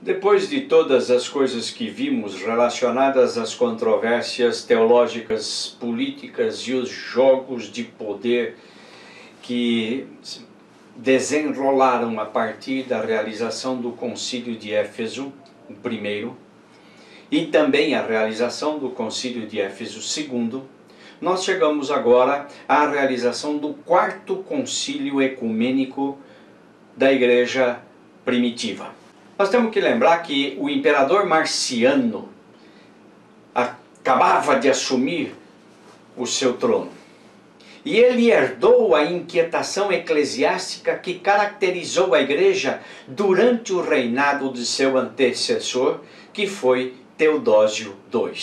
Depois de todas as coisas que vimos relacionadas às controvérsias teológicas, políticas e os jogos de poder que desenrolaram a partir da realização do Concílio de Éfeso, o primeiro, e também a realização do Concílio de Éfeso II, nós chegamos agora à realização do quarto concílio ecumênico da Igreja primitiva. Nós temos que lembrar que o imperador Marciano acabava de assumir o seu trono. E ele herdou a inquietação eclesiástica que caracterizou a Igreja durante o reinado de seu antecessor, que foi Teodósio II.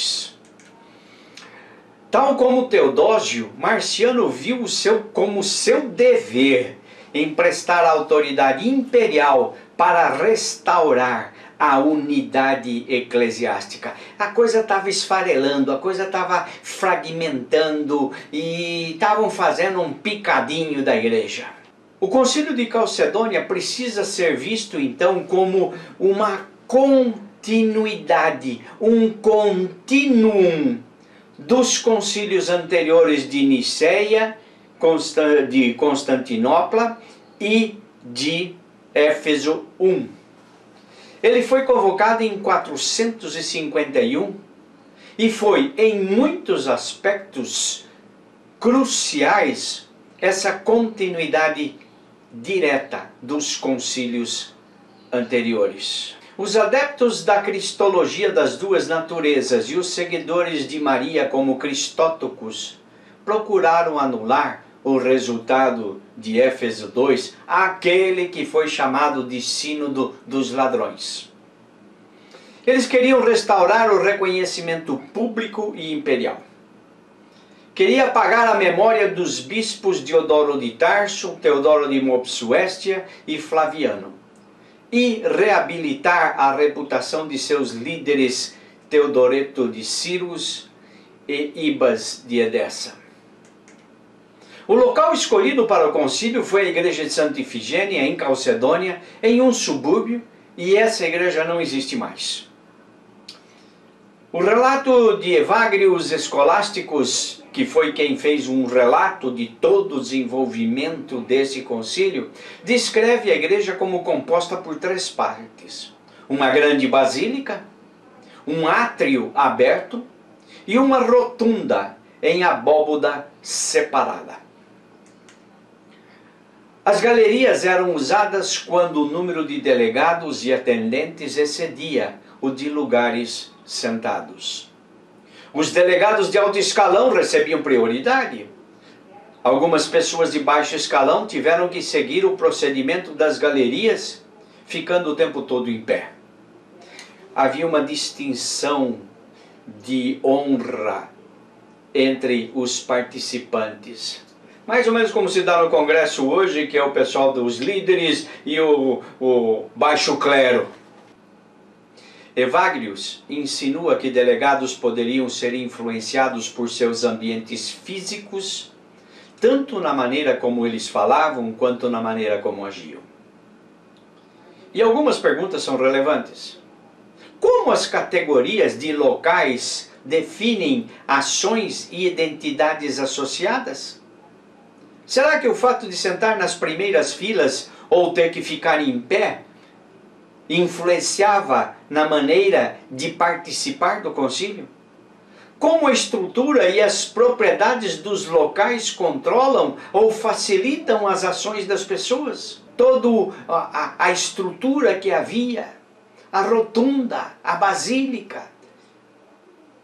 Tal como Teodósio, Marciano viu como seu dever emprestar a autoridade imperial para restaurar a unidade eclesiástica. A coisa estava esfarelando, a coisa estava fragmentando e estavam fazendo um picadinho da igreja. O Concílio de Calcedônia precisa ser visto então como uma continuidade, um contínuo dos concílios anteriores de Niceia, de Constantinopla e de Éfeso I. Ele foi convocado em 451 e foi, em muitos aspectos cruciais, essa continuidade direta dos concílios anteriores. Os adeptos da cristologia das duas naturezas e os seguidores de Maria como Cristótocos procuraram anular o resultado de Éfeso II, aquele que foi chamado de Sínodo dos Ladrões. Eles queriam restaurar o reconhecimento público e imperial. Queria apagar a memória dos bispos Diodoro de Tarso, Teodoro de Mopsuestia e Flaviano, e reabilitar a reputação de seus líderes Teodoreto de Cyrus e Ibas de Edessa. O local escolhido para o concílio foi a igreja de Santa Ifigênia, em Calcedônia, em um subúrbio, e essa igreja não existe mais. O relato de Evagrius Escolásticos, que foi quem fez um relato de todo o desenvolvimento desse concílio, descreve a igreja como composta por três partes: uma grande basílica, um átrio aberto e uma rotunda em abóboda separada. As galerias eram usadas quando o número de delegados e atendentes excedia o de lugares sentados. Os delegados de alto escalão recebiam prioridade. Algumas pessoas de baixo escalão tiveram que seguir o procedimento das galerias, ficando o tempo todo em pé. Havia uma distinção de honra entre os participantes. Mais ou menos como se dá no Congresso hoje, que é o pessoal dos líderes e o baixo clero. Evagrius insinua que delegados poderiam ser influenciados por seus ambientes físicos, tanto na maneira como eles falavam, quanto na maneira como agiam. E algumas perguntas são relevantes. Como as categorias de locais definem ações e identidades associadas? Será que o fato de sentar nas primeiras filas ou ter que ficar em pé influenciava na maneira de participar do concílio? Como a estrutura e as propriedades dos locais controlam ou facilitam as ações das pessoas? Toda a estrutura que havia, a rotunda, a basílica.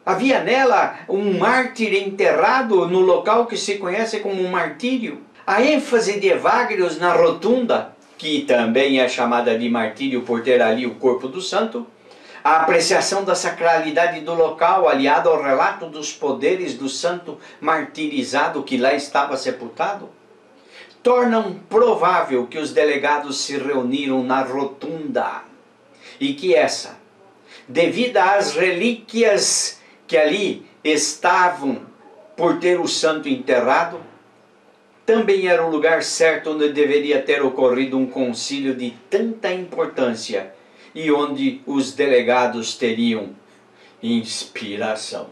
Havia nela um mártir enterrado no local que se conhece como um martírio. A ênfase de Evagrius na rotunda, que também é chamada de martírio por ter ali o corpo do santo, a apreciação da sacralidade do local, aliado ao relato dos poderes do santo martirizado que lá estava sepultado, tornam provável que os delegados se reuniram na rotunda e que essa, devido às relíquias que ali estavam por ter o santo enterrado, também era o lugar certo onde deveria ter ocorrido um concílio de tanta importância e onde os delegados teriam inspiração.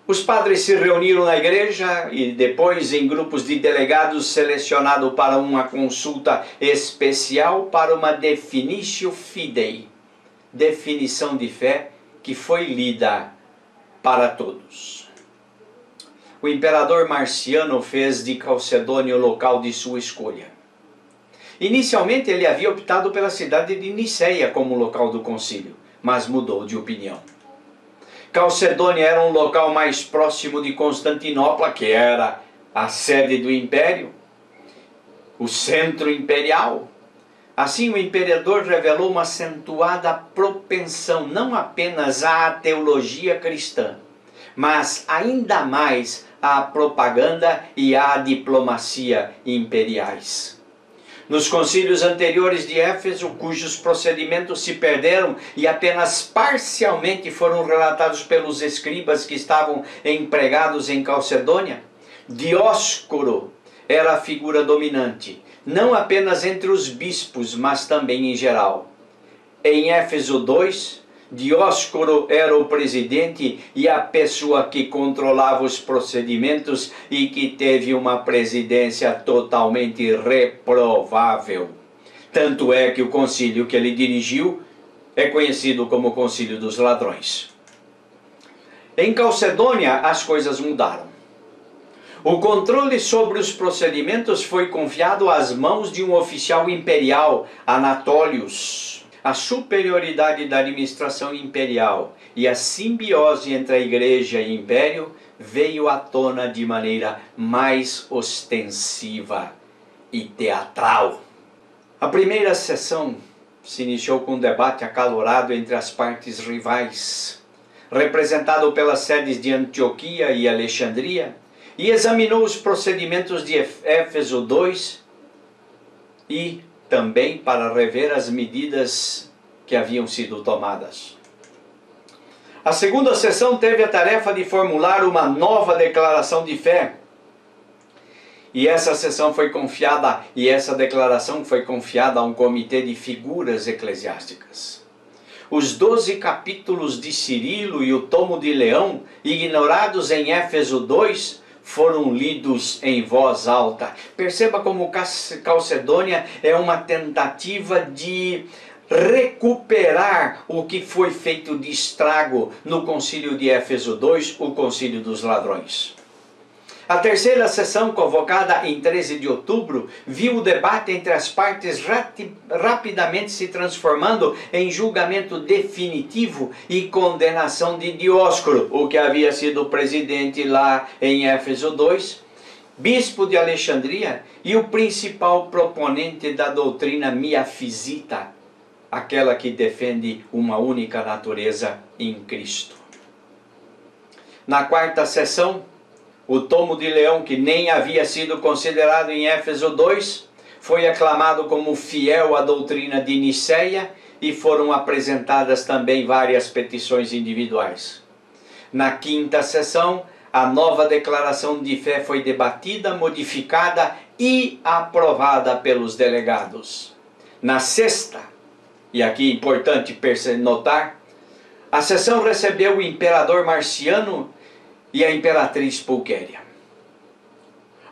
Os padres se reuniram na igreja e depois em grupos de delegados selecionados para uma consulta especial para uma definitio fidei, definição de fé que foi lida para todos. O imperador Marciano fez de Calcedônia o local de sua escolha. Inicialmente ele havia optado pela cidade de Niceia como local do concílio, mas mudou de opinião. Calcedônia era um local mais próximo de Constantinopla, que era a sede do império, o centro imperial. Assim, o imperador revelou uma acentuada propensão não apenas à teologia cristã, mas ainda mais à propaganda e à diplomacia imperiais. Nos concílios anteriores de Éfeso, cujos procedimentos se perderam e apenas parcialmente foram relatados pelos escribas que estavam empregados em Calcedônia, Dióscoro era a figura dominante, não apenas entre os bispos, mas também em geral. Em Éfeso 2, Dióscoro era o presidente e a pessoa que controlava os procedimentos e que teve uma presidência totalmente reprovável. Tanto é que o concílio que ele dirigiu é conhecido como Concílio dos Ladrões. Em Calcedônia as coisas mudaram. O controle sobre os procedimentos foi confiado às mãos de um oficial imperial, Anatólios. A superioridade da administração imperial e a simbiose entre a igreja e o império veio à tona de maneira mais ostensiva e teatral. A primeira sessão se iniciou com um debate acalorado entre as partes rivais, representado pelas sedes de Antioquia e Alexandria, e examinou os procedimentos de Éfeso 2 e também para rever as medidas que haviam sido tomadas. A segunda sessão teve a tarefa de formular uma nova declaração de fé. E essa declaração foi confiada a um comitê de figuras eclesiásticas. Os 12 capítulos de Cirilo e o tomo de Leão, ignorados em Éfeso 2, foram lidos em voz alta. Perceba como Calcedônia é uma tentativa de recuperar o que foi feito de estrago no concílio de Éfeso 2, o concílio dos ladrões. A terceira sessão, convocada em 13 de outubro, viu o debate entre as partes rapidamente se transformando em julgamento definitivo e condenação de Dióscoro, o que havia sido presidente lá em Éfeso 2, bispo de Alexandria e o principal proponente da doutrina miafisita, aquela que defende uma única natureza em Cristo. Na quarta sessão, o tomo de Leão, que nem havia sido considerado em Éfeso 2, foi aclamado como fiel à doutrina de Niceia e foram apresentadas também várias petições individuais. Na quinta sessão, a nova declaração de fé foi debatida, modificada e aprovada pelos delegados. Na sexta, e aqui é importante notar, a sessão recebeu o imperador Marciano e a imperatriz Pulquéria.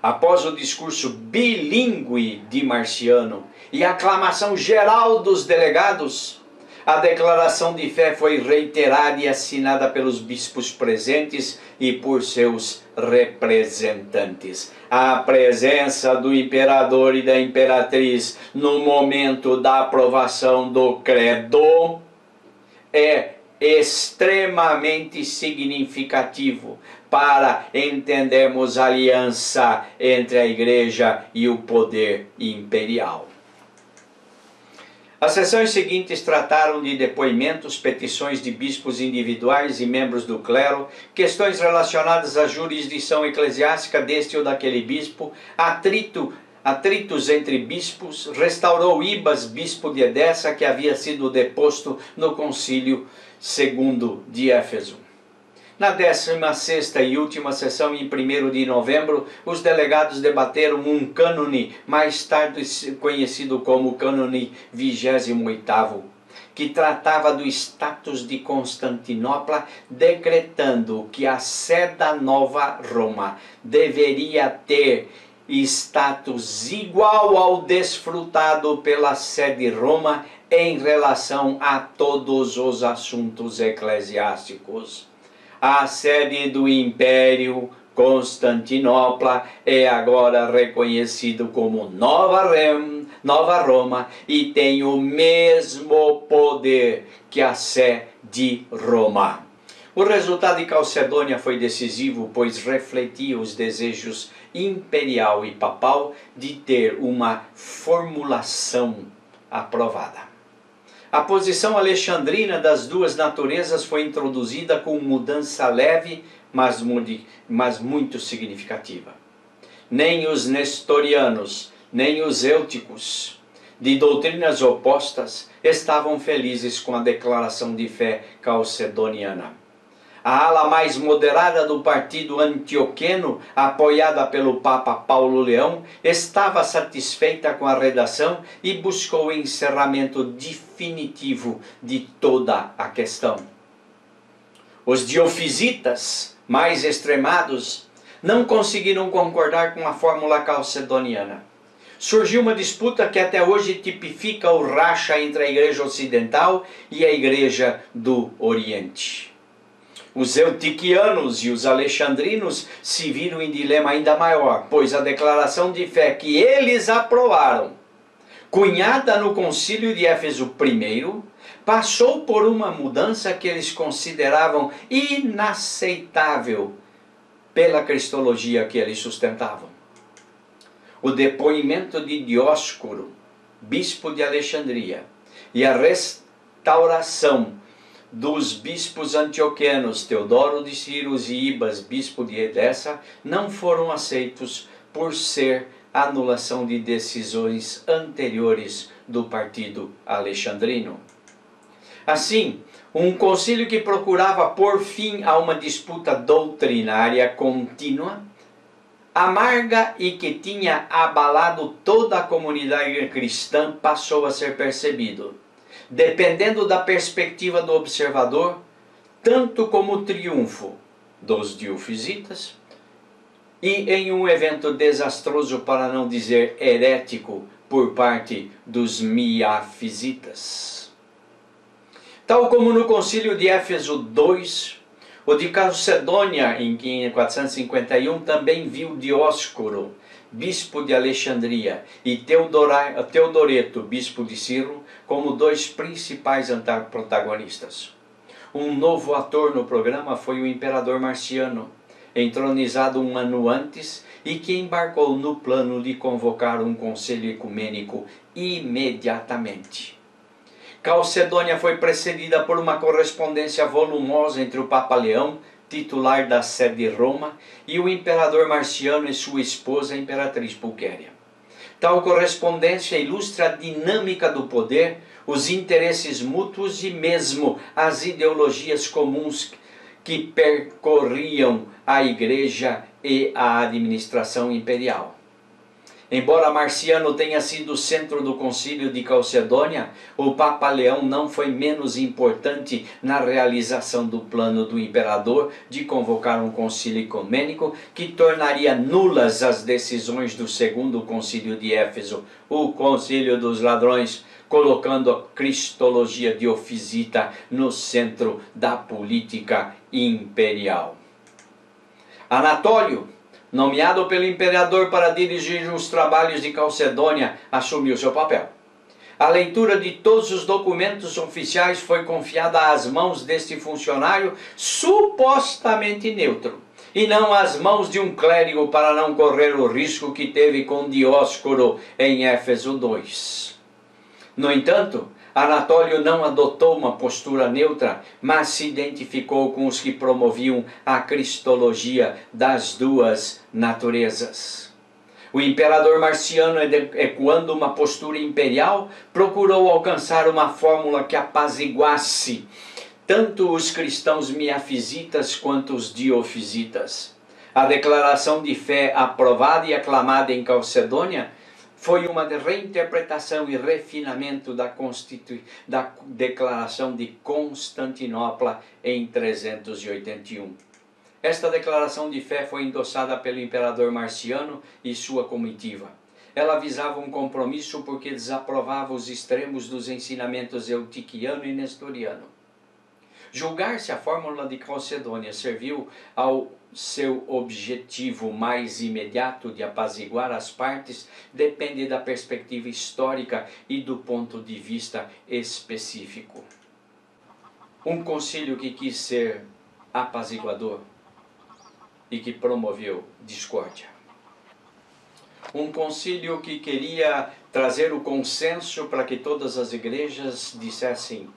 Após o discurso bilíngue de Marciano e a aclamação geral dos delegados, a declaração de fé foi reiterada e assinada pelos bispos presentes e por seus representantes. A presença do imperador e da imperatriz no momento da aprovação do credo é extremamente significativo para entendermos a aliança entre a igreja e o poder imperial. As sessões seguintes trataram de depoimentos, petições de bispos individuais e membros do clero, questões relacionadas à jurisdição eclesiástica deste ou daquele bispo, atritos entre bispos, restaurou Ibas, bispo de Edessa, que havia sido deposto no concílio segundo de Éfeso. Na 16ª e última sessão, em 1º de novembro, os delegados debateram um cânone, mais tarde conhecido como cânone 28º, que tratava do status de Constantinopla, decretando que a sé da Nova Roma deveria ter status igual ao desfrutado pela sé de Roma em relação a todos os assuntos eclesiásticos. A sede do Império, Constantinopla, é agora reconhecido como Nova Roma e tem o mesmo poder que a sé de Roma. O resultado de Calcedônia foi decisivo, pois refletia os desejos imperial e papal de ter uma formulação aprovada. A posição alexandrina das duas naturezas foi introduzida com mudança leve, mas muito significativa. Nem os nestorianos, nem os eúticos, de doutrinas opostas, estavam felizes com a declaração de fé calcedoniana. A ala mais moderada do partido antioqueno, apoiada pelo Papa Paulo Leão, estava satisfeita com a redação e buscou o encerramento definitivo de toda a questão. Os diofisitas, mais extremados, não conseguiram concordar com a fórmula calcedoniana. Surgiu uma disputa que até hoje tipifica o racha entre a Igreja Ocidental e a Igreja do Oriente. Os eutiquianos e os alexandrinos se viram em dilema ainda maior, pois a declaração de fé que eles aprovaram, cunhada no concílio de Éfeso I, passou por uma mudança que eles consideravam inaceitável pela cristologia que eles sustentavam. O depoimento de Dióscoro, bispo de Alexandria, e a restauração dos bispos antioquenos Teodoro de Ciros e Ibas, bispo de Edessa, não foram aceitos por ser anulação de decisões anteriores do partido alexandrino. Assim, um concílio que procurava pôr fim a uma disputa doutrinária contínua, amarga e que tinha abalado toda a comunidade cristã, passou a ser percebido, dependendo da perspectiva do observador, tanto como triunfo dos diofisitas e em um evento desastroso, para não dizer herético, por parte dos miafisitas. Tal como no concílio de Éfeso II, o de Calcedônia, em 451, também viu Dióscoro, bispo de Alexandria, e Teodoreto, bispo de Ciro, como dois principais protagonistas. Um novo ator no programa foi o imperador Marciano, entronizado um ano antes e que embarcou no plano de convocar um conselho ecumênico imediatamente. Calcedônia foi precedida por uma correspondência volumosa entre o Papa Leão, titular da sé de Roma, e o imperador Marciano e sua esposa, a imperatriz Pulquéria. Tal correspondência ilustra a dinâmica do poder, os interesses mútuos e mesmo as ideologias comuns que percorriam a Igreja e a administração imperial. Embora Marciano tenha sido o centro do concílio de Calcedônia, o Papa Leão não foi menos importante na realização do plano do imperador de convocar um concílio ecumênico que tornaria nulas as decisões do segundo concílio de Éfeso, o concílio dos ladrões, colocando a cristologia diofisita no centro da política imperial. Anatólio, nomeado pelo imperador para dirigir os trabalhos de Calcedônia, assumiu seu papel. A leitura de todos os documentos oficiais foi confiada às mãos deste funcionário supostamente neutro, e não às mãos de um clérigo, para não correr o risco que teve com Dióscoro em Éfeso II. No entanto, Anatólio não adotou uma postura neutra, mas se identificou com os que promoviam a cristologia das duas naturezas. O imperador Marciano, ecoando uma postura imperial, procurou alcançar uma fórmula que apaziguasse tanto os cristãos miafisitas quanto os diofisitas. A declaração de fé aprovada e aclamada em Calcedônia foi uma reinterpretação e refinamento da declaração de Constantinopla em 381. Esta declaração de fé foi endossada pelo imperador Marciano e sua comitiva. Ela visava um compromisso porque desaprovava os extremos dos ensinamentos eutiquiano e nestoriano. Julgar se a fórmula de Calcedônia serviu ao seu objetivo mais imediato de apaziguar as partes depende da perspectiva histórica e do ponto de vista específico. Um concílio que quis ser apaziguador e que promoveu discórdia. Um concílio que queria trazer o consenso para que todas as igrejas dissessem: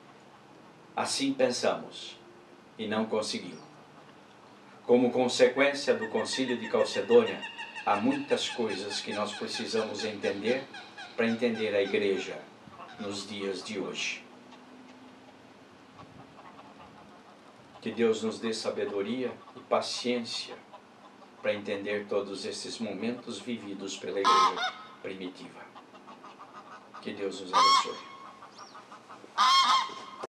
assim pensamos, e não conseguiu. Como consequência do concílio de Calcedônia, há muitas coisas que nós precisamos entender para entender a igreja nos dias de hoje. Que Deus nos dê sabedoria e paciência para entender todos esses momentos vividos pela igreja primitiva. Que Deus nos abençoe.